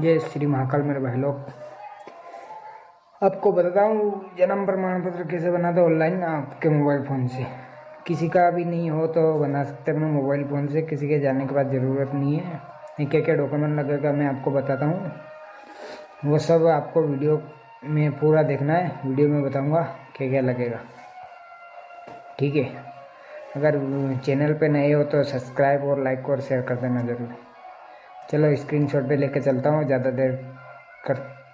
जय श्री महाकाल मेरे भाई लोग। आपको बताता हूँ जन्म प्रमाण पत्र कैसे बनाते ऑनलाइन आपके मोबाइल फ़ोन से। किसी का भी नहीं हो तो बना सकते अपने मोबाइल फ़ोन से, किसी के जाने के बाद ज़रूरत नहीं है। क्या क्या डॉक्यूमेंट लगेगा मैं आपको बताता हूँ, वो सब आपको वीडियो में पूरा देखना है। वीडियो में बताऊँगा क्या क्या लगेगा, ठीक है। अगर चैनल पे नए हो तो सब्सक्राइब और लाइक और शेयर कर देना ज़रूर। चलो स्क्रीनशॉट पे लेके चलता हूँ, ज़्यादा देर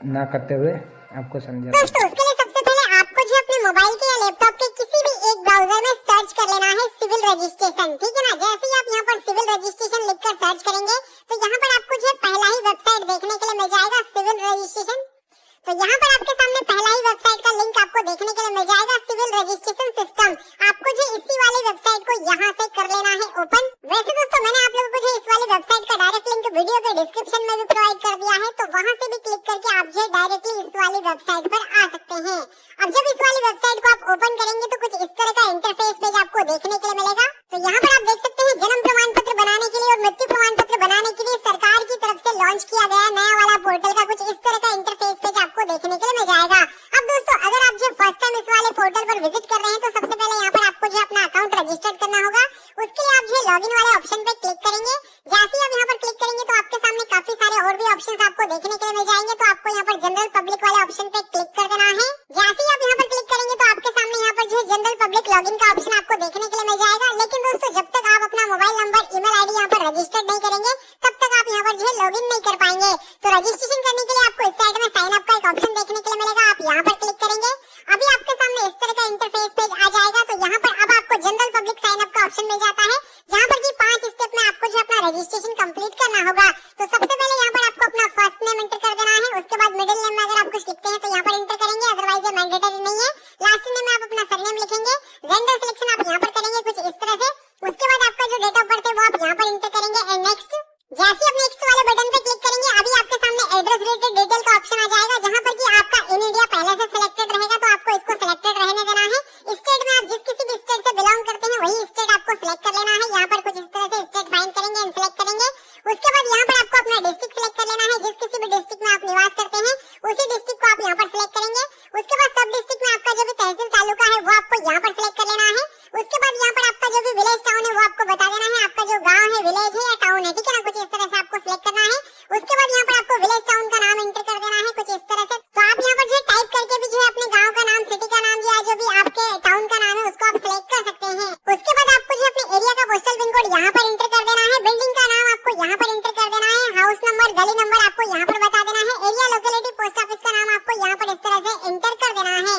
ना करते हुए आपको समझा। दोस्तों उसके लिए सबसे पहले आपको जो अपने मोबाइल के या लैपटॉप के किसी भी एक ब्राउजर में सर्च कर लेना है सिविल रजिस्ट्रेशन, ठीक है ना। जैसे ही आप यहाँ पर सिविल रजिस्ट्रेशन लिखकर सर्च करेंगे तो यहाँ पर आपको जो पहला ही वेबसाइट देखने के लिए मिल जाएगा सिविल रजिस्ट्रेशन। तो यहाँ पर आपके सामने पहला ही वेबसाइट का लिंक आपको देखने के लिए मिल जाएगा, सिविल रजिस्ट्रेशन सिस्टम। आपको जो इसी वाली वेबसाइट को यहाँ से कर लेना है ओपन। वैसे दोस्तों मैंने आप लोगों को जो इस वाली वेबसाइट का डायरेक्ट लिंक वीडियो के डिस्क्रिप्शन में भी प्रोवाइड कर दिया है, तो वहाँ से भी क्लिक करके आप जो डायरेक्टली इस वाली वेबसाइट पर आ सकते हैं। अब जब इस वाली वेबसाइट को आप ओपन करेंगे तो कुछ इस तरह का इंटरफेस पेज आपको देखने के लिए मिलेगा। तो यहाँ पर आप देख सकते हैं जन्म प्रमाण पत्र बनाने के लिए और मृत्यु प्रमाण पत्र बनाने के लिए सरकार की तरफ से लॉन्च किया गया नया वाला पोर्टल का कुछ इस तरह का इंटरफेस पेज आपको देखने के लिए मिल जाएगा। अब दोस्तों अगर आप जो फर्स्ट टाइम इस वाले पोर्टल पर विजिट कर रहे हैं तो सबसे पहले यहाँ पर आपको जो अपना अकाउंट रजिस्टर्ड करना होगा। उसके लिए आप जो लॉगिन वाले ऑप्शन पे क्लिक करेंगे। जैसे ही आप यहाँ पर क्लिक करेंगे तो आपके सामने काफी सारे और भी ऑप्शंस आपको देखने के लिए मिल जाएंगे। तो आपको यहाँ पर जनरल पब्लिक वाले ऑप्शन पे क्लिक कर देना है। जैसे ही आप यहाँ पर क्लिक करेंगे तो आपके सामने यहाँ पर जो जनरल पब्लिक लॉगिन का ऑप्शन आपको देखने के लिए मिल जाएगा। लेकिन दोस्तों जब तक आप अपना मोबाइल नंबर, ईमेल आईडी यहाँ पर रजिस्टर्ड नहीं करेंगे तब तक आप यहाँ पर जो लॉगिन नहीं कर पाएंगे। तो रजिस्ट्रेशन करने के लिए आपको इस साइड में साइन अप का एक ऑप्शन देखने के लिए मिलेगा, आप यहाँ पर क्लिक करेंगे। अभी आपके सामने इस तरह का इंटरफेस पेज आ जाएगा। तो यहाँ पर अब आपको जनरल पब्लिक साइन अप का ऑप्शन मिल जाता है, जहाँ पर की 5 स्टेप में आपको जो अपना रजिस्ट्रेशन कंप्लीट करना होगा। तो सबसे पहले यहाँ पर आपको अपना फर्स्ट नेम एंटर कर देना है। उसके बाद मिडिल नेम में अगर आप कुछ लिखते हैं तो यहाँ पर एंटर करेंगे, अदरवाइज ये मैंडेटरी नहीं है। लास्ट नेम में आप अपना सरनेम लिखेंगे। जेंडर सिलेक्शन आप यहाँ पर करेंगे कुछ इस तरह से। उसके बाद आपका जो डेट ऑफ बर्थ है वो आप यहाँ पर एंटर करेंगे एंड नेक्स्ट। जैसे आप नेक्स्ट वाले बटन पे क्लिक करेंगे अभी आपके सामने एड्रेस रिलेटेड डिटेल का ऑप्शन आ जाएगा, जहाँ पर कि आपका इन इंडिया पहले से सिलेक्टेड रहेगा तो आपको इसको सिलेक्टेड रहने देना है। स्टेट में आप जिस किसी भी स्टेट से बिलोंग करते हैं वही स्टेट आपको सिलेक्ट कर लेना है। यहाँ पर कुछ इस तरह से स्टेट फाइंड करेंगे एंड सिलेक्ट करेंगे। उसके बाद यहाँ पर आपको अपना डिस्ट्रिक्ट सिलेक्ट कर लेना है। जिस किसी भी डिस्ट्रिक्ट में आप निवास करते हैं उसी डिस्ट्रिक्ट को आप यहाँ पर सिलेक्ट करेंगे। उसके बाद सब डिस्ट्रिक्ट में आपका जो भी तहसील तालुका है वो आपको यहाँ पर सिलेक्ट कर लेना है। उसके बाद यहाँ पर आपका जो भी विलेज टाउन है वो आपको बता देना है, आपका जो गाँव है विलेज है या टाउन है, ठीक है ना। कुछ इस तरह से आपको सिलेक्ट करना है। उसके बाद यहाँ पर आपको विलेज टाउन का नाम एंटर कर देना है कुछ इस तरह से। तो आप यहाँ पर जो टाइप करके भी जो है अपने गाँव का नाम, सिटी का नाम या जो भी आपके टाउन का नाम है उसको आप सिलेक्ट कर सकते हैं। उसके बाद आपको जो अपने एरिया का पोस्टल पिन कोड यहाँ पर एंटर कर देना है। बिल्डिंग का नाम आपको यहाँ पर एंटर कर देना है। हाउस नंबर, गली नंबर आपको यहाँ पर बता देना है। एरिया, लोकेलिटी, पोस्ट ऑफिस का नाम आपको यहाँ पर इस तरह से एंटर कर देना है।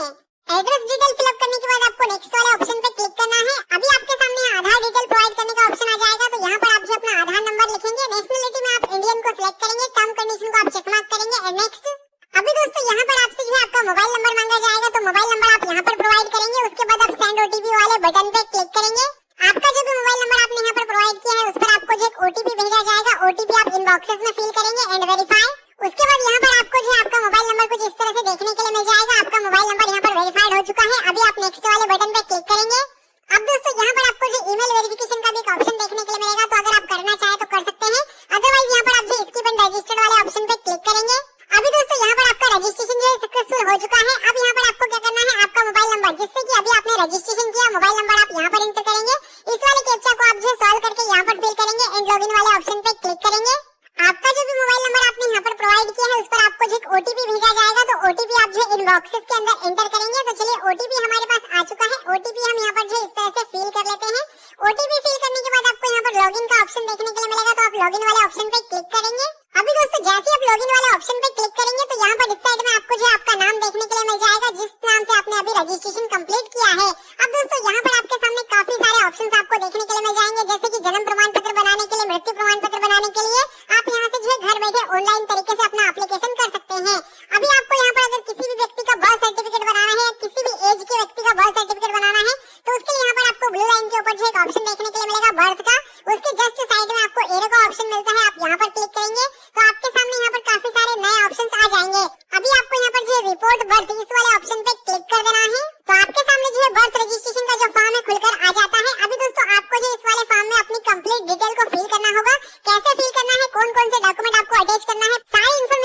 एड्रेस डिटेल फिलअप करने के बाद आपको नेक्स्ट वाले ऑप्शन पे क्लिक करना है। अभी आपके सामने आधार डिटेल प्रोवाइड करने का ऑप्शन आ जाएगा। तो यहाँ पर आप जो अपना आधार नंबर लिखेंगे। नेशनलिटी में आप इंडियन को सिलेक्ट करेंगे। टर्म कंडीशन को आप चेक मार्क करेंगे एंड नेक्स्ट। अभी दोस्तों यहाँ पर आपसे जो है आपका मोबाइल नंबर मांगा जाएगा, तो मोबाइल नंबर आप यहाँ पर प्रोवाइड करेंगे। उसके बाद आप सेंड ओटीपी वाले बटन पे क्लिक करेंगे। आपका जो भी मोबाइल नंबर आपने यहाँ पर प्रोवाइड किया है उस पर आपको जो एक ओटीपी भेजा जाएगा। ओटीपी आप इनबॉक्सेस में फिल करेंगे एंड वेरीफाई। उसके बाद यहाँ पर आपको जो है आपका मोबाइल नंबर कुछ इस तरह से देखने के लिए मिल जाएगा। आपका मोबाइल नंबर यहाँ पर वेरीफाइड हो चुका है। अभी आप नेक्स्ट वाले बटन पे क्लिक करेंगे। अब दोस्तों यहाँ पर आपको जो ईमेल वेरिफिकेशन का भी एक ऑप्शन देखने के लिए मिलेगा, तो अगर आप करना चाहे तो कर सकते हैं, अदरवाइज यहाँ पर आप जो स्किप एंड रजिस्टर्ड वाले ऑप्शन पे क्लिक करेंगे। अभी दोस्तों यहाँ पर आपका रजिस्ट्रेशन जो है सक्सेसफुल हो चुका है। अब यहाँ पर आपको क्या करना है, आपका मोबाइल नंबर जिससे कि अभी आपने रजिस्ट्रेशन किया, मोबाइल नंबर आप यहाँ पर एंटर करेंगे। इस वाले कैप्चा को आप जो सॉल्व करके यहाँ पर फिल करेंगे एंड लॉगिन वाले ऑप्शन पे क्लिक करेंगे। आपका जो भी मोबाइल नंबर आपने यहाँ पर प्रोवाइड किया है उस पर आपको जो ओटीपी भेजा जाएगा, तो ओटीपी आप जो इनबॉक्सेस के अंदर एंटर करेंगे। तो चलिए ओटीपी हमारे पास आ चुका है। ओटीपी हम यहाँ पर जो इस तरह से फिल कर लेते हैं। ओटीपी फिल करने के बाद आपको यहाँ पर लॉगिन का ऑप्शन देखने के लिए मिलेगा, तो आप लॉगिन वाले ऑप्शन पे क्लिक करेंगे। अभी दोस्तों जैसे आप लॉगिन वाले ऑप्शन पे क्लिक करेंगे तो यहाँ पर इस साइड में आपको जो आपका नाम देखने के लिए मिल जाएगा, जिस नाम से आपने अभी रजिस्ट्रेशन कंप्लीट किया है। अब दोस्तों यहाँ पर आपके सामने काफी सारे ऑप्शंस आपको देखने के लिए मिल जाएंगे, जैसे कि जन्म प्रमाण पत्र बनाने के लिए, मृत्यु प्रमाण पत्र बनाने के लिए आप यहाँ से जो है घर बैठे ऑनलाइन तरीके से अपना एप्लीकेशन कर सकते हैं। अभी आपको यहाँ पर अगर किसी भी व्यक्ति का बर्थ सर्टिफिकेट बनाना है या किसी भी एज के व्यक्ति का बर्थ सर्टिफिकेट बनाना है तो उसके लिए यहाँ पर आपको ब्लू लाइन के ऊपर जो एक ऑप्शन देखने के लिए मिलेगा बर्थ का। उसके जस्ट साइड में आपको एरो का ऑप्शन मिलता है, आप यहाँ पर क्लिक करेंगे तो आपके सामने यहाँ पर काफी सारे नए ऑप्शंस आ जाएंगे। अभी आपको यहाँ पर जो रिपोर्ट बर्थ इस वाले ऑप्शन पे क्लिक कर देना है। तो आपके सामने जो है बर्थ रजिस्ट्रेशन का जो फॉर्म है खुलकर आ जाता है। अभी दोस्तों आपको जो इस वाले फॉर्म में अपनी कंप्लीट डिटेल को फिल करना होगा। कैसे फिल करना है, कौन कौन से डॉक्यूमेंट आपको अटैच करना है, सारी इन्फॉर्मेशन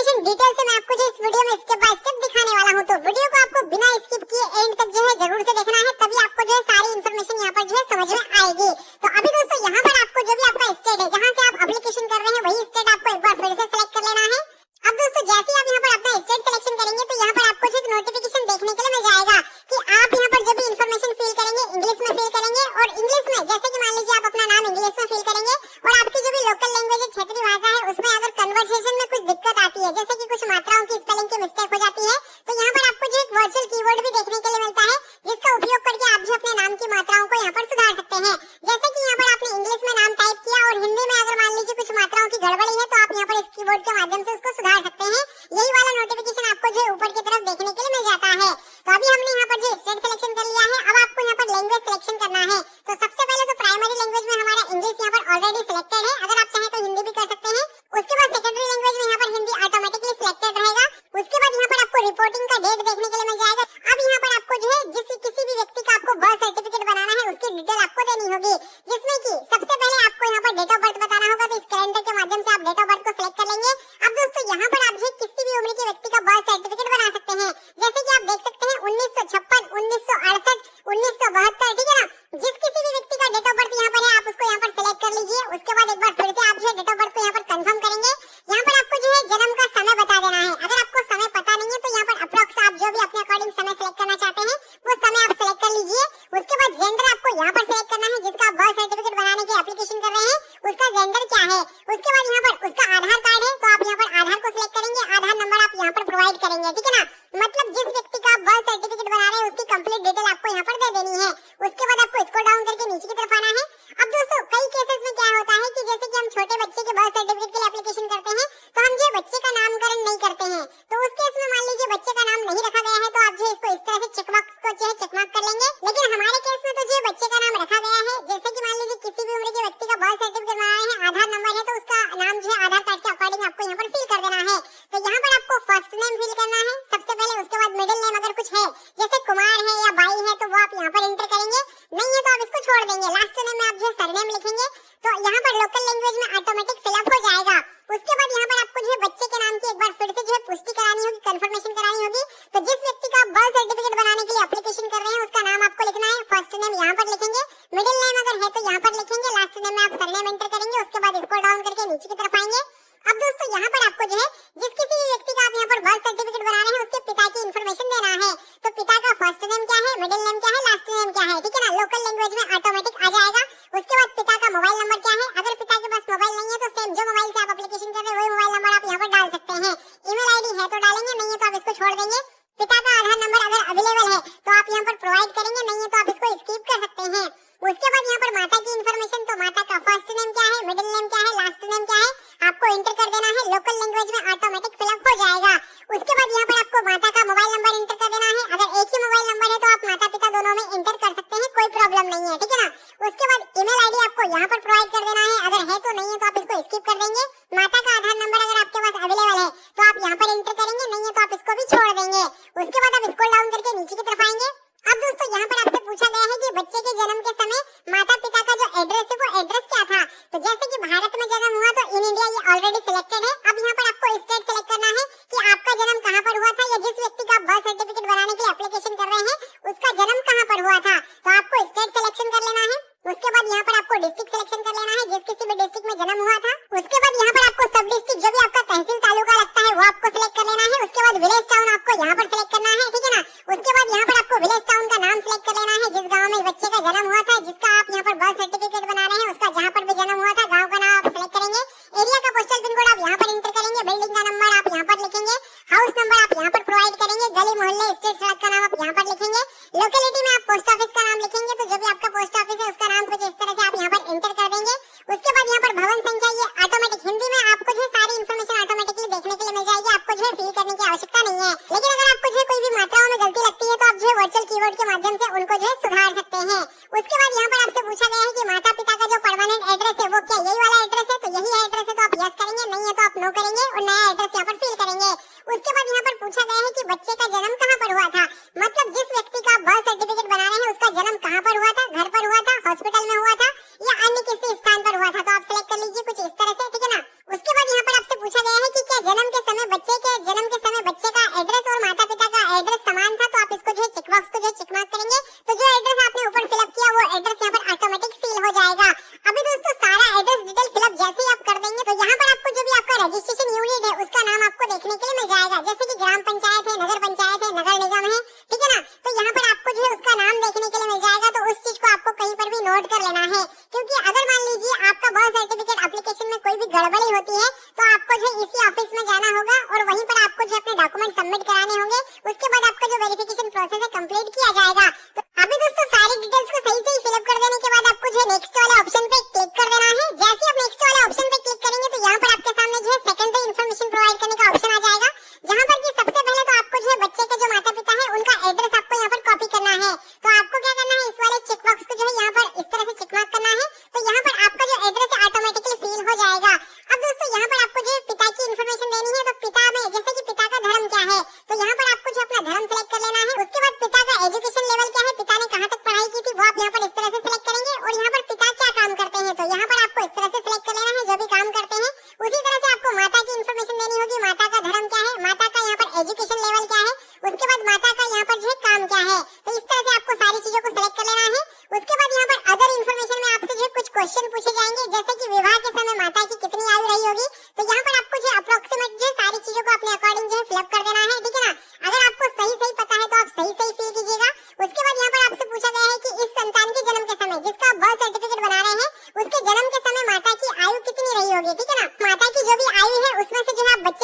माध्यम से उसको सुधार सकते हैं। यही वाला नोटिफिकेशन आपको जो है ऊपर की तरफ देखने के लिए मिल जाता है। तो अभी हमने यहाँ पर जो स्टेट सिलेक्शन कर लिया है, अब आपको यहाँ पर लैंग्वेज सिलेक्शन करना है। तो सबसे पहले तो प्राइमरी लैंग्वेज में हमारा इंग्लिश यहाँ पर ऑलरेडी सिलेक्टेड है, अगर आप चाहें तो हिंदी भी कर सकते हैं। उसके बाद सेकेंडरी लैंग्वेज में यहाँ पर हिंदी ऑटोमेटिकली सिलेक्टेड रहेगा। उसके बाद यहाँ पर आपको रिपोर्टिंग का डेट देखने के लिए मिल जाएगा। अब यहाँ पर आपको जो है किसी भी व्यक्ति का आपको बर्थ सर्टिफिकेट बनाना है, उसकी डिटेल आपको देनी होगी, जिसमें कि सबसे पहले आपको यहाँ पर डेट ऑफ बर्थ बताना होगा। तो इस कैलेंडर के माध्यम से आप डेट ऑफ बर्थ को सिलेक्ट कर लेंगे। अब दोस्तों यहाँ पर आप जो किसी भी उम्र के व्यक्ति का बर्थ सर्टिफिकेट बना सकते हैं, जैसे कि आप देख सकते हैं 1956, 1968, 1972, ठीक है ना। जिस किसी भी व्यक्ति का डेट ऑफ बर्थ यहाँ पर है, आप उसको यहाँ पर सिलेक्ट कर लीजिए। उसके बाद एक बार फिर से आप जो है डेट ऑफ बर्थ को यहाँ पर कंफर्म करेंगे। यहाँ पर आपको जो है जन्म का समय बता देना है। अगर आपको समय पता नहीं है तो यहाँ पर अप्रोक्स आप जो भी अपने अकॉर्डिंग समय सिलेक्ट करना चाहते हैं वो समय आप सिलेक्ट कर लीजिए। उसके बाद जेंडर आपको यहाँ पर सिलेक्ट करना है, जिसका आप बर्थ सर्टिफिकेट बनाने की एप्लीकेशन कर रहे हैं उसका जेंडर क्या है। उसके बाद यहाँ पर उसका आधार कार्ड है तो आप यहाँ पर आधार को सिलेक्ट करेंगे, आधार नंबर आप यहाँ पर प्रोवाइड करेंगे, ठीक है ना। मतलब जिस व्यक्ति का बर्थ सर्टिफिकेट बना रहे हैं उसकी कंप्लीट डिटेल आपको यहाँ पर दे देनी है। उसके बाद आपको स्क्रॉल डाउन करके नीचे की तरफ आना है। अब दोस्तों कई केसेस में क्या होता है कि जैसे कि हम छोटे बच्चे के बर्थ सर्टिफिकेट के लिए एप्लीकेशन करते हैं तो हम जो बच्चे का नामकरण नहीं करते हैं, तो उस केस में मान लीजिए बच्चे का नाम नहीं रखा गया है तो आप जो इसको इस तरह से चेकबॉक्स को जो है चेकमार्क कर लेंगे। लेकिन हमारे केस में तो जो बच्चे का नाम रखा गया है, जैसे कि मान लीजिए किसी भी उम्र के व्यक्ति का बर्थ सर्टिफिकेट बना रहे हैं, आधार नंबर है तो उसका नाम जो है आधार कार्ड के अकॉर्डिंग आपको यहाँ पर फिल कर देना है। तो यहाँ पर आपको फर्स्ट नेम फिल करना है सबसे पहले, उसके बाद मिडिल नेम अगर कुछ है जैसे कुमार है या बाई है तो वो आप यहाँ पर एंटर करेंगे, नहीं है तो आप इसको छोड़ देंगे। लास्ट नेम में आप जो सरनेम लिखेंगे तो यहाँ पर लोकल लैंग्वेज में ऑटोमेटिक फिलअप हो जाएगा। उसके बाद यहाँ पर आपको जो है बच्चे के नाम की एक बार फिर से जो है पुष्टि करानी होगी, कंफर्मेशन करानी होगी। तो जिस व्यक्ति का बर्थ सर्टिफिकेट बनाने के लिए एप्लीकेशन कर रहे हैं उसका नाम आपको लिखना है। फर्स्ट नेम यहाँ पर लिखेंगे, मिडिल नेम अगर है तो यहाँ पर लिखेंगे, लास्ट नेम में आप सरनेम एंटर करेंगे। उसके बाद स्क्रॉल डाउन करके नीचे की तरफ आएंगे। अब दोस्तों यहाँ पर आपको जो है जिस किसी भी व्यक्ति का आप यहाँ पर बर्थ सर्टिफिकेट बना रहे हैं उसके पिता की इन्फॉर्मेशन देना है। तो पिता का फर्स्ट नेम क्या है, मिडिल नेम क्या है, लास्ट नेम क्या है, ठीक है ना। लोकल लैंग्वेज में ऑटोमेटिक आ जाएगा। उसके बाद पिता का मोबाइल नंबर क्या है, अगर पिता के पास मोबाइल नहीं है तो सेम जो मोबाइल से आप एप्लीकेशन कर रहे हैं वही मोबाइल नंबर आप यहाँ पर डाल सकते हैं। ईमेल आईडी है तो डालेंगे, नहीं है तो आप इसको छोड़ देंगे। पिता का आधार नंबर अगर अवेलेबल है तो आप यहाँ पर प्रोवाइड करेंगे, नहीं है तो आप इसको स्किप कर सकते हैं। उसके बाद यहाँ पर माता की इन्फॉर्मेशन, तो माता का फर्स्ट नेम क्या है, मिडिल नेम क्या है, लास्ट नेम क्या है, आपको एंटर कर देना है। लोकल लैंग्वेज में ऑटोमेटिक फिलअप हो जाएगा। उसके बाद यहाँ पर आपको माता का मोबाइल नंबर एंटर कर देना है। अगर एक ही मोबाइल नंबर है तो आप माता पिता दोनों में एंटर कर सकते हैं, कोई प्रॉब्लम नहीं है, ठीक है ना। उसके बाद ईमेल आईडी आपको यहाँ पर प्रोवाइड कर देना है, अगर है तो, नहीं है तो आप इसको स्किप कर देंगे। माता का आधार नंबर अगर आपके पास अवेलेबल है तो आप यहाँ पर एंटर करेंगे, नहीं है तो आप इसको भी छोड़ देंगे। उसके बाद आप स्क्रॉल डाउन करके नीचे की तरफ आएंगे। अब दोस्तों यहाँ पर आपसे पूछा गया है कि बच्चे के जन्म के समय माता पिता का जो एड्रेस है वो एड्रेस क्या था। तो जैसे कि भारत में जन्म हुआ तो इन इंडिया ये ऑलरेडी सिलेक्टेड है। अब यहाँ पर आपको स्टेट सिलेक्ट करना है कि आपका जन्म कहाँ पर हुआ था, या जिस व्यक्ति का बर्थ सर्टिफिकेट बनाने के लिए एप्लीकेशन कर रहे हैं उसका जन्म कहाँ पर हुआ था। तो आपको स्टेट सिलेक्शन कर लेना है। उसके बाद यहाँ पर आपको डिस्ट्रिक्ट सिलेक्शन कर लेना है, जिस किसी भी डिस्ट्रिक्ट में जन्म हुआ था। उसके बाद यहाँ पर आपको सब डिस्ट्रिक्ट जो भी आपका तहसील तालुका लगता है वो आपको सिलेक्ट कर लेना है। उसके बाद विलेज टाउन आपको यहाँ पर सिलेक्ट करना है, ठीक है ना। उसके बाद यहाँ पर आपको विलेज टाउन का नाम सिलेक्ट कर लेना है, जिस गाँव में बच्चे का जन्म हुआ था, जिसका आप यहाँ पर बर्थ सर्टिफिकेट बना रहे हैं उसका जहाँ पर भी जन्म हुआ था गाँव का नाम आप सिलेक्ट करेंगे। एरिया का पोस्टल पिन कोड आप यहाँ पर एंटर करेंगे, बिल्डिंग का नंबर आप यहाँ पर लिखेंगे, हाउस नंबर आप यहाँ पर प्रोवाइड करेंगे, गली मोहल्ले स्ट्रीट सड़क का नाम आप यहाँ पर लिखेंगे। लोकेलिटी में आप पोस्ट ऑफिस का नाम लिखेंगे, तो जो भी आपका पोस्ट ऑफिस है उसका नाम कुछ इस तरह से आप यहाँ पर एंटर कर देंगे। उसके बाद यहाँ पर भवन संख्या ये ऑटोमेटिक हिंदी में आपको जो सारी इन्फॉर्मेशन ऑटोमेटिकली देखने के लिए मिल जाएगी, आपको जो है फिल करने की आवश्यकता नहीं है। लेकिन अगर आपको जो कोई भी मात्राओं में गलती लगती है तो आप जो है वर्चुअल कीवर्ड के माध्यम से उनको जो है सुधार सकते हैं। उसके बाद यहाँ पर आपसे पूछा गया है कि माता पिता का जो परमानेंट एड्रेस है वो क्या यही वाला एड्रेस है, तो यही एड्रेस है तो आप यस करेंगे, नहीं है तो आप नो करेंगे और नया एड्रेस यहाँ पर फिल करेंगे। उसके बाद यहाँ पर पूछा गया है कि बच्चे का जन्म कहाँ पर हुआ था, मतलब जिस व्यक्ति का बर्थ सर्टिफिकेट बना रहे हैं उसका जन्म कहाँ पर हुआ था, घर पर हुआ था, हॉस्पिटल में हुआ था या अन्य किसी स्थान पर हुआ था, तो आप सिलेक्ट कर लीजिए कुछ इस तरह से, ठीक है ना। उसके बाद यहाँ पर आपसे पूछा गया है कि क्या जन्म के समय बच्चे का एड्रेस और माता पिता का एड्रेस समान था, तो आप इसको जो है चेकबॉक्स को जो है चेकमार्क करेंगे। तो जो एड्रेस आपने ऊपर फिलअप किया वो एड्रेस यहाँ पर ऑटोमेटिक फिल हो जाएगा। अभी दोस्तों सारा एड्रेस डिटेल फिलअप जैसे ही आप कर देंगे तो यहाँ पर आपको जो भी आपका रजिस्ट्रेशन यूनिट है उसका नाम आपको देखने के लिए मिल जाएगा, जैसे कि ग्राम पंचायत है, नगर पंचायत है, नगर निगम है, ठीक है ना। तो यहाँ पर आपको जो है उसका नाम देखने के लिए मिल जाएगा, तो उस चीज को आपको कहीं पर भी नोट कर लेना है, क्योंकि अगर मान लीजिए आपका बर्थ सर्टिफिकेट एप्लीकेशन में कोई भी गड़बड़ी होती है तो आपको जो इसी ऑफिस में जाना होगा और वहीं पर आपको जो अपने डॉक्यूमेंट सबमिट कराने होंगे। उसके बाद आपका जो वेरिफिकेशन प्रोसेस है कंप्लीट किया जाएगा। तो अभी दोस्तों सारी डिटेल्स को सही से फिलअप कर देने के बाद आपको जो नेक्स्ट वाले ऑप्शन पे क्लिक कर देना है। जैसे आप नेक्स्ट वाले ऑप्शन पे क्लिक करेंगे तो यहाँ पर आपके सामने जो है सेकेंडरी इन्फॉर्मेशन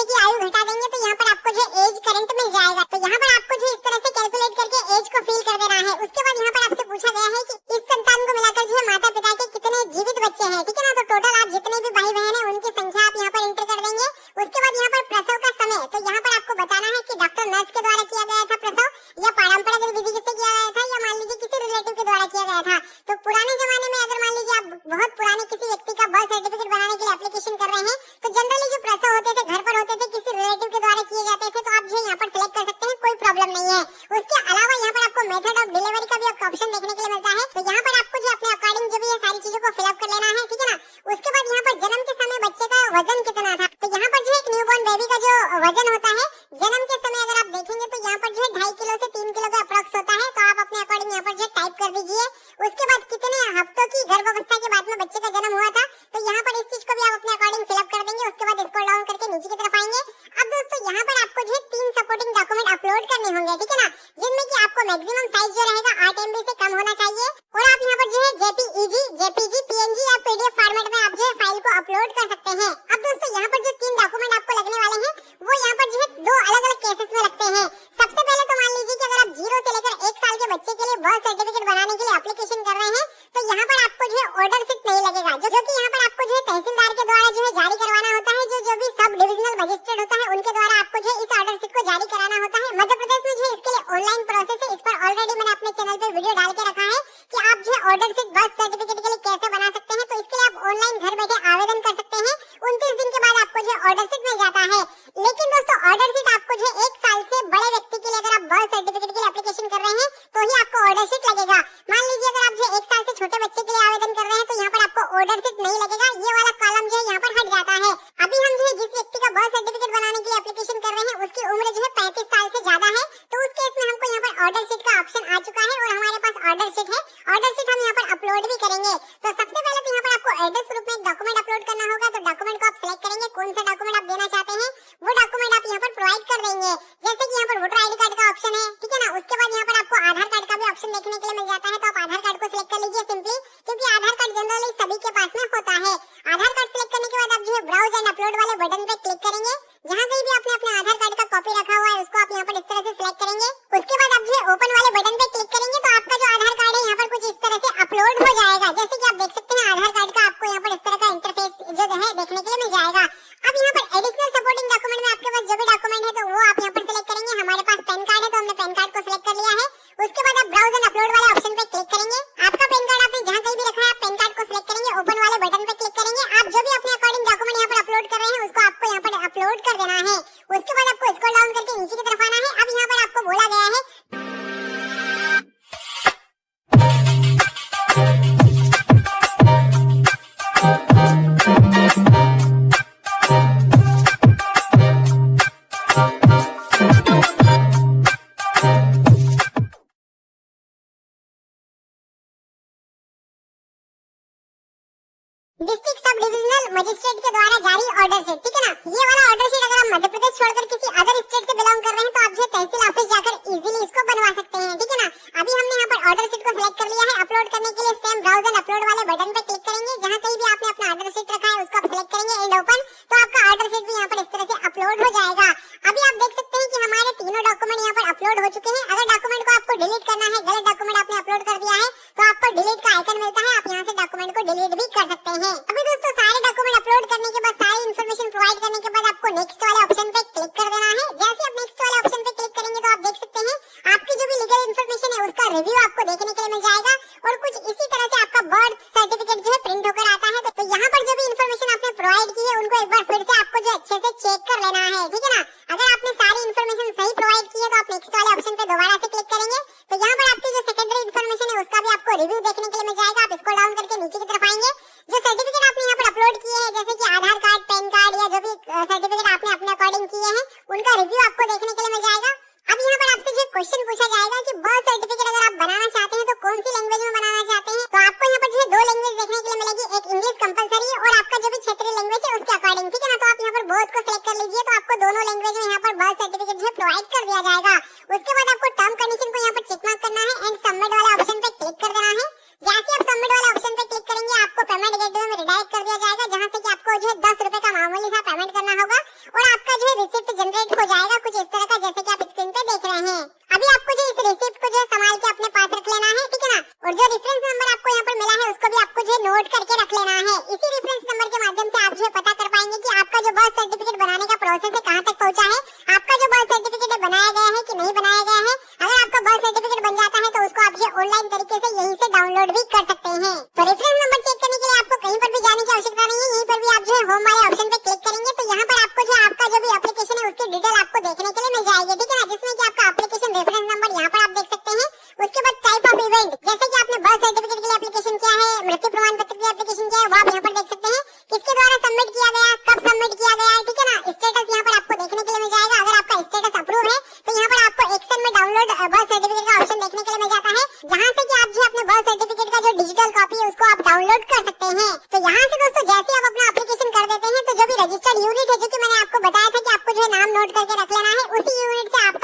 की आयु घटा देंगे तो यहाँ पर आपको जो एज करंट मिल जाएगा। तो यहाँ पर आपको जो इस तरह से कैलकुलेट करके एज को फिल कर देना है। उसके बाद यहाँ पर आपसे पूछा गया है कि इस संतान को मिलाकर जो है माता पिता के कितने जीवित बच्चे हैं, ठीक है ना। तो टोटल आप जितने भी भाई बहन है उनकी संख्या आप यहाँ पर एंटर कर देंगे। उसके बाद यहाँ पर प्रसव का समय, तो यहाँ पर आपको बताना है कि डॉक्टर नर्स के द्वारा किया गया था प्रसव या पारंपरिक विधि से किया गया था या मान लीजिए किसी रिलेटिव के द्वारा किया गया था। तो पुराने जमाने में अगर मान लीजिए आप बहुत पुराने किसी व्यक्ति का बर्थ सर्टिफिकेट बनाने के लिए एप्लीकेशन कर रहे हैं तो जनरली जो प्रसव होते थे घर पर होते थे, किसी रिलेटिव के द्वारा किए जाते थे, तो आप जो यहाँ पर सिलेक्ट कर सकते हैं, कोई प्रॉब्लम नहीं है। उसके अलावा यहाँ पर आपको मेथड ऑफ डिलीवरी का भी ऑप्शन देखने के लिए मिलता है। तो यहाँ पर आपको जो अपने अकॉर्डिंग जो भी ये सारी चीजों को फिलअप कर लेना है, ठीक है ना। उसके बाद यहाँ पर जन्म के समय बच्चे का वजन कितना था, तो यहाँ पर जो एक न्यूबॉर्न बेबी का जो वजन होता है जन्म के समय अगर आप देखेंगे तो यहाँ पर जो है 2.5 किलो से 3 किलो का अप्रॉक्स होता है। तो आप अपने अकॉर्डिंग यहाँ पर जो टाइप कर दीजिए। उसके बाद कितने हफ्तों की गर्भावस्था के बाद में बच्चे का जन्म हुआ था, तो यहाँ पर इस चीज को भी आप अपने अकॉर्डिंग फिलअप कर देंगे। उसके बाद स्क्रॉल डाउन करके नीचे की तरफ आएंगे। अब दोस्तों यहाँ पर आपको जो है 3 सपोर्टिंग डॉक्यूमेंट अपलोड करने होंगे, ठीक है ना, जिनमें कि आपको मैक्सिमम साइज जो रहेगा 8 MB से कम होना चाहिए। और आप यहाँ पर जो है JPEG, JPG, PNG या PDF फॉर्मेट में आप जो है फाइल को अपलोड कर सकते हैं। अब दोस्तों यहाँ पर जो 3 डॉक्यूमेंट आपको लगने वाले हैं वो यहाँ पर जो है 2 अलग-अलग केसेस में लगते हैं। सबसे पहले तो मान लीजिए कि अगर आप 0 से लेकर 1 साल के बच्चे के लिए बर्थ सर्टिफिकेट बनाने के लिए एप्लीकेशन कर रहे हैं तो यहाँ पर आपको जो है ऑर्डर शीट नहीं लगेगा, जो कि यहाँ पर आपको जो है तहसीलदार के द्वारा जो है जारी करवाना होता है। जो भी सब डिविजनल मजिस्ट्रेट होता है उनके द्वारा आपको जो है इस ऑर्डर शीट को जारी कराना होता है। मध्य प्रदेश में जो है इसके लिए ऑनलाइन प्रोसेस है। इस पर ऑलरेडी मैंने अपने चैनल पे वीडियो डाल के रखा है कि आप जो है ऑर्डर शीट बर्थ सर्टिफिकेट के लिए कैसे बना सकते हैं। तो इसके लिए आप ऑनलाइन घर बैठे आवेदन कर सकते हैं। 29 दिन के बाद आपको जो ऑर्डर शीट मिल जाता है। लेकिन दोस्तों ऑर्डर शीट आपको जो 1 साल से बड़े व्यक्ति के लिए अगर आप बर्थ सर्टिफिकेट के लिए एप्लीकेशन कर रहे हैं तो ही आपको ऑर्डर शीट लगेगा। मान लीजिए अगर आप जो 1 साल से छोटे बच्चे के लिए आवेदन कर रहे हैं तो यहाँ पर आपको ऑर्डर शीट नहीं लगेगा, ये वाला कॉलम जो है यहाँ पर हट जाता है। अभी हम जो है जिस व्यक्ति का बर्थ सर्टिफिकेट बनाने के लिए एप्लीकेशन कर रहे हैं उसकी उम्र जो है 35 साल से ज्यादा है। तो उस केस में हमको यहाँ पर ऑर्डर शीट का ऑप्शन आ चुका है और हमारे पास ऑर्डर शीट है। ऑर्डर शीट हम यहाँ पर अपलोड भी करेंगे। तो सबसे पहले तो यहाँ पर आपको एड्रेस प्रूफ में एक डॉक्यूमेंट अपलोड करना होगा। तो डॉक्यूमेंट को आप सिलेक्ट करेंगे, कौन सा डॉक्यूमेंट आप देना चाहते हैं वो डॉक्यूमेंट आप यहाँ पर प्रोवाइड कर देंगे। जैसे कि यहाँ पर वोटर ID कार्ड का ऑप्शन है, ठीक है ना। उसके बाद यहाँ पर आपको आधार कार्ड का भी ऑप्शन देखने के लिए मिल जाता है। तो आप आधार कार्ड को सिलेक्ट कर लीजिए सिंपली, क्योंकि आधार कार्ड जनरली सभी के पास में होता है। आधार कार्ड सिलेक्ट करने के बाद आप जो है ब्राउज एंड अपलोड वाले बटन पे क्लिक करेंगे। जहाँ कहीं भी आपने अपने आधार कार्ड का कॉपी रखा हुआ है उसको आप यहाँ पर इस तरह से सिलेक्ट करेंगे। उसके बाद आप जो है ओपन वाले बटन पे क्लिक करेंगे तो आपका जो आधार कार्ड है यहाँ पर कुछ इस तरह से अपलोड हो जाएगा। जैसे कि आप देख सकते हैं आधार कार्ड का आपको यहाँ पर इस तरह का इंटरफेस जो है देखने के लिए मिल जाएगा। अब यहाँ पर एडिशनल सपोर्टिंग डॉक्यूमेंट में आपके पास जो भी डॉक्यूमेंट है तो वो आप यहाँ पर सिलेक्ट करेंगे। हमारे पास पैन कार्ड है तो हमने पैन कार्ड को सिलेक्ट कर लिया है। उसके बाद आप ब्राउज एंड अपलोड वाले ऑप्शन पे क्लिक करेंगे। आपका पैन कार्ड आपने जहाँ कहीं भी रखा है आप पैन कार्ड को सिलेक्ट करेंगे, ओपन वाले बटन पे क्लिक करेंगे। आप जो भी अपने अकॉर्डिंग डॉक्यूमेंट यहाँ पर अपलोड कर रहे हैं उसको आपको यहाँ पर अपलोड कर देना है। उसके बाद आपको स्क्रॉल डाउन करके नीचे की तरफ आना है। अब यहाँ पर आपको बोला गया है डिस्ट्रिक्ट सब डिविजनल मजिस्ट्रेट के द्वारा जारी ऑर्डर शीट, ठीक है ना। ये वाला ऑर्डर शीट अगर आप मध्य प्रदेश छोड़कर किसी अदर स्टेट से बिलोंग कर रहे हैं तो आप जो तहसील ऑफिस जाकर इजीली इसको बनवा सकते हैं, ठीक है ना। अभी हमने यहाँ पर ऑर्डर शीट को सिलेक्ट कर लिया है। अपलोड करने के लिए सेम ब्राउज एंड अपलोड वाले बटन पे क्लिक करेंगे। जहाँ कहीं भी आपने अपना ऑर्डर शीट रखा है उसको आप सिलेक्ट करेंगे एंड ओपन, तो आपका ऑर्डर शीट भी यहाँ पर इस तरह से अपलोड हो जाएगा। अभी आप देख सकते हैं कि हमारे तीनों डॉक्यूमेंट यहाँ पर अपलोड हो चुके हैं। अगर डॉक्यूमेंट को आपको डिलीट करना है, गलत डॉक्यूमेंट आपने अपलोड कर दिया है तो आपको डिलीट का आइकन मिलता है, आप यहाँ से डॉक्यूमेंट को डिलीट भी कर सकते हैं। अभी दोस्तों सारे डॉक्यूमेंट अपलोड करने के बाद, सारी इन्फॉर्मेशन प्रोवाइड करने के बाद आपको नेक्स्ट वाले ऑप्शन पे क्लिक कर देना है। जैसे आप नेक्स्ट वाले ऑप्शन पे क्लिक करेंगे तो आप देख सकते हैं आपकी जो भी लीगल इन्फॉर्मेशन है उसका रिव्यू आपको देखने के लिए मिल जाएगा और कुछ इसी तरह से आपका बर्थ सर्टिफिकेट जो है प्रिंट होकर आता है। तो यहाँ पर जो भी इन्फॉर्मेशन आपने प्रोवाइड की है उनको एक बार फिर से आपको जो अच्छे से चेक कर लेना है, ठीक है ना। अगर आपने सारी इन्फॉर्मेशन सही प्रोवाइड की है तो आप नेक्स्ट वाले ऑप्शन पे दोबारा से क्लिक करेंगे। तो यहाँ पर आपकी जो सेकेंडरी इन्फॉर्मेशन है उसका भी आपको रिव्यू देखने के लिए मिल जाएगा। आप इसको डाउन करके नीचे की तरफ आएंगे। जो सर्टिफिकेट आपने यहाँ पर अपलोड किए हैं जैसे कि आधार कार्ड, पैन कार्ड या जो भी सर्टिफिकेट आपने अपने अकॉर्डिंग किए हैं उनका रिव्यू आपको देखने के लिए मिल जाएगा। अब यहाँ पर आपसे जो क्वेश्चन पूछा जाएगा कि बर्थ सर्टिफिकेट अगर आप बनाना चाहते हैं तो कौन सी लैंग्वेज में बनाना चाहते हैं। तो आपको यहाँ पर जो 2 लैंग्वेज देखने के लिए मिलेगी, एक इंग्लिश कंपलसरी है और आपका जो भी क्षेत्रीय लैंग्वेज है उसके अकॉर्डिंग, ठीक है ना। तो आप यहाँ पर बोथ को सिलेक्ट कर लीजिए तो आपको दोनों लैंग्वेज में यहाँ पर बर्थ सर्टिफिकेट जो है प्रोवाइड कर दिया जाएगा। उसके बाद आपको टर्म कंडीशन को यहाँ पर चेक मार्क करना है एंड सबमिट वाला ऑप्शन पे क्लिक कर देना है। जैसे आप सबमिट वाला ऑप्शन पे क्लिक करेंगे आपको पेमेंट गेटवे में रिडायरेक्ट कर दिया जाएगा, जहाँ से कि आपको जो है 10 रुपए का मामूली सा पेमेंट करना होगा और आपका जो है रिसिप्ट जनरेट हो जाएगा कुछ इस तरह का, जैसे कि आप स्क्रीन पे देख रहे हैं। अभी आपको जो इस रिसिप्ट को जो संभाल के अपने पास रख लेना है, ठीक है ना। और जो रेफरेंस नंबर आपको यहाँ पर मिला है उसको भी आपको जो नोट करके रख लेना है। इसी रेफरेंस नंबर के माध्यम से आप जो पता कर पाएंगे कि आपका जो बर्थ सर्टिफिकेट बनाने का प्रोसेस है कहाँ तक पहुंचा है, आपका जो बर्थ सर्टिफिकेट बनाया गया है कि नहीं बनाया गया है। अगर आपका बर्थ सर्टिफिकेट बन जाता है तो उसको आप जो ऑनलाइन तरीके से यहीं से डाउनलोड भी कर सकते हैं। तो रेफरेंस नंबर चेक करने के लिए आपको कहीं पर भी जाने की आवश्यकता नहीं है, यहीं पर भी आप जो है होम वाले ऑप्शन पे क्लिक करेंगे तो यहाँ पर आपको जो आपका जो भी एप्लीकेशन है उसकी डिटेल आपको देखने के लिए मिल जाएगी, ठीक है ना। जिसमें कि आपका एप्लीकेशन रेफरेंस नंबर यहाँ पर आप देख सकते हैं। उसके बाद टाइप ऑफ इवेंट, जैसे कि आपने बर्थ सर्टिफिकेट के लिए एप्लीकेशन किया है, मृत्यु प्रमाण पत्र के लिए एप्लीकेशन किया है, वो आप यहाँ पर देख सकते हैं। किसके द्वारा सबमिट किया गया, कब सबमिट किया गया है, ठीक है ना। स्टेटस यहाँ पर आपको देखने के लिए मिल जाएगा। अगर आपका स्टेटस अप्रूव है तो यहाँ पर आपको एक्शन में डाउनलोड बर्थ सर्टिफिकेट का ऑप्शन देखने के लिए मिल जाता है, जहाँ से कि आप जो अपने बर्थ सर्टिफिकेट का जो डिजिटल कॉपी है उसको आप डाउनलोड कर सकते हैं। तो यहाँ से दोस्तों जैसे आप अपना एप्लीकेशन कर देते हैं तो जो भी रजिस्टर्ड यूनिट है, जो कि मैंने आपको बताया था कि आपको जो है नाम नोट करके रख लेना है, उसी यूनिट से आपका